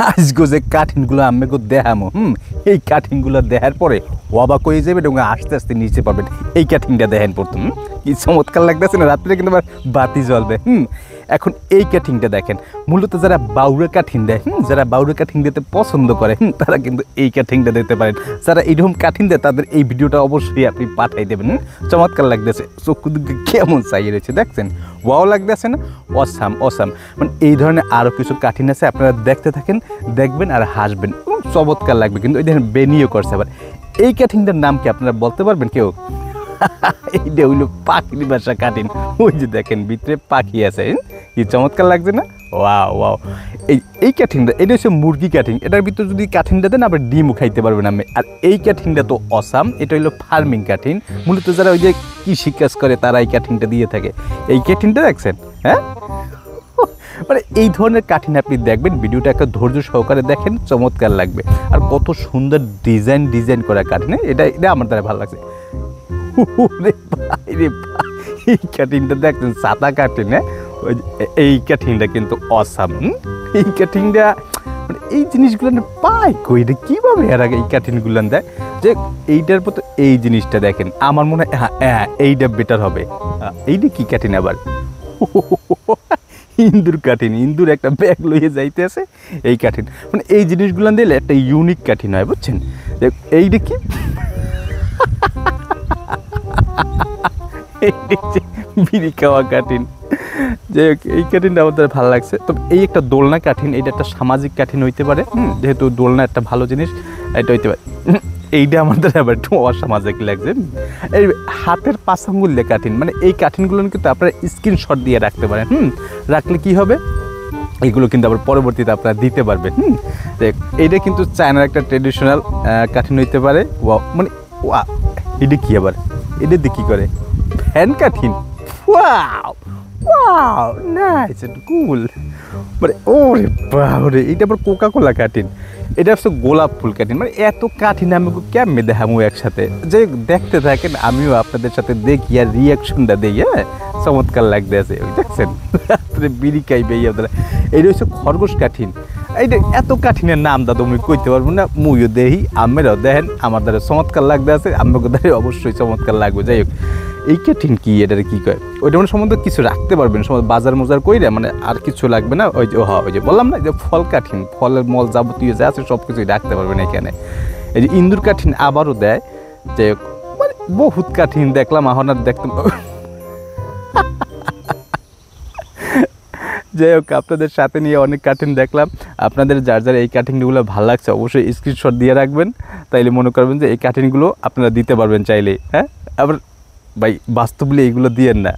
আজকে যে কাঠিনগুলো আমি দেখামো এই কাঠিনগুলো দেখার পরে অবাক হয়ে যাবেন এবং আস্তে আস্তে নিচে পাবেন। এই কাঠিনটা দেখেন প্রথম, কি চমৎকার লাগতেছে না? রাত্রে কিন্তু আবার বাতি জ্বলবে। এখন এই কাঠিংটা দেখেন, মূলত যারা বাউরা কাঠিং দেয়, যারা বাউরা কাঠিং দিতে পছন্দ করে তারা কিন্তু এই কাঠিংটা দিতে পারেন। যারা এইরকম কাঠিং দেয় তাদের এই ভিডিওটা অবশ্যই আপনি পাঠাই দেবেন। চমৎকার লাগতেছে, চক্ষু দিকে কেমন চাইয়ে রয়েছে দেখছেন, ওয়াও লাগতেছে না? Awesome awesome. মানে এই ধরনের আরও কিছু কাঠিং আছে, আপনারা দেখতে থাকেন, দেখবেন আর হাসবেন, চমৎকার লাগবে। কিন্তু ওই দেখেন বেনিও করছে আবার। এই কাঠিংটার নাম কি আপনারা বলতে পারবেন কেউ? এইটা হইলো পাখির বাসা কাঠিন। ওই যে দেখেন ভিতরে পাখি আছে, কি চমৎকার লাগছে না? Wow wow. এই কাঠিংটা এটা হচ্ছে মুরগি কাঠিং। এটার ভিতরে যদি কাঠিংটা দেন আবার ডিমও খাইতে পারবেন আমি। আর এই কাঠিংটা তো অসাম, এটা হইলো ফার্মিং কাঠিং। মূলত যারা ওই যে কৃষি কাজ করে তারা এই কাঠিংটা দিয়ে থাকে। এই কাঠিংটা দেখছেন, হ্যাঁ? মানে এই ধরনের কাঠিন আপনি দেখবেন, ভিডিওটা একটা ধৈর্য সহকারে দেখেন, চমৎকার লাগবে। আর কত সুন্দর ডিজাইন করা কাঠিন, এটা আমার দ্বারা ভালো লাগছে। এই কাঠিনটা দেখছেন, সাদা কাঠিন, হ্যাঁ? ওই এই কাঠিনটা কিন্তু অসাম। এই কাঠিনটা মানে এই জিনিসগুলো পায় কই, এটা কীভাবে এর আগে এই কাঠিনগুলো দেয়? যে এইটার প্রতি এই জিনিসটা দেখেন, আমার মনে হয় হ্যাঁ এইটা বেটার হবে। এইটা কি কাঠিন আবার? ইন্দুর কাঠিন, ইন্দুর একটা ব্যাগ লইয়ে যাইতে আছে এই কাঠিন। মানে এই জিনিসগুলো দিলে একটা ইউনিক কাঠিন হয়, বুঝছেন? এইটা কি বিড়ি খাওয়া কাঠিন। যাই হোক, এই কাঠিনটা আমাদের ভালো লাগছে। তবে এই একটা দোলনা কাঠিন, এটা একটা সামাজিক কাঠিন হইতে পারে। যেহেতু দোলনা একটা ভালো জিনিস, এটা হইতে পারে। এইটা আমাদের আবার একটু অসামাজিক লাগছে। এই হাতের 5 আঙ্গুলে কাঠিন, মানে এই কাঠিনগুলো কিন্তু আপনারা স্ক্রিনশট দিয়ে রাখতে পারেন। রাখলে কি হবে, এইগুলো কিন্তু আবার পরবর্তীতে আপনারা দিতে পারবেন। এইটা কিন্তু চায়নার একটা ট্রেডিশনাল কাঠিন হইতে পারে। মানে ওয়া, এটা কি আবার? এটা দিয়ে কী করে? ফ্যান কাঠিন। Wow wow, nice and cool. মানে ওরে বাবারে, এটা আবার কোকা কোলা কাঠিন। এটা হচ্ছে গোলাপ ফুল কাঠিন। মানে এত কাঠিন আমি কেমনে দেখামো একসাথে? যে দেখতে থাকেন, আমিও আপনাদের সাথে দেখি আর রিয়াকশনটা দিই। হ্যাঁ, চমৎকার লাগতে আছে, দেখছেন? বিড়ি খাইবে আপনারা। এটা হচ্ছে খরগোশ কাঠিন। এইটা এত কাঠিনের নাম দাদা আমি কইতে পারবো না। মুইও দেখি, আমেরাও দেখেন, আমার দ্বারা চমৎকার লাগতে আছে, আমাকে দ্বারা অবশ্যই চমৎকার লাগবে। যাই হোক, এই কাঠিন কি, এটার কী কয়? ওইটা মানে সম্বন্ধে কিছু রাখতে পারবেন, বাজার মোজার কইরে, মানে আর কিছু লাগবে না। ওই যে ওই যে বললাম না, যে ফল কাঠিন, ফলের মল যাবতীয় যা আছে সব কিছুই রাখতে পারবেন এখানে। এই যে ইন্দুর কাঠিন আবারও দেয়। যাই হোক, মানে বহুত কাঠিন দেখলাম, এখন আর দেখতাম। যাই হোক, আপনাদের সাথে নিয়ে অনেক কাঠিন দেখলাম। আপনাদের যার যার এই কাঠিনগুলো ভালো লাগছে অবশ্যই স্ক্রিনশট দিয়ে রাখবেন, তাইলে মনে করবেন যে এই কাঠিনগুলো আপনারা দিতে পারবেন চাইলেই। হ্যাঁ, আবার ভাই বাস্তবলি এইগুলো দিয়েন না।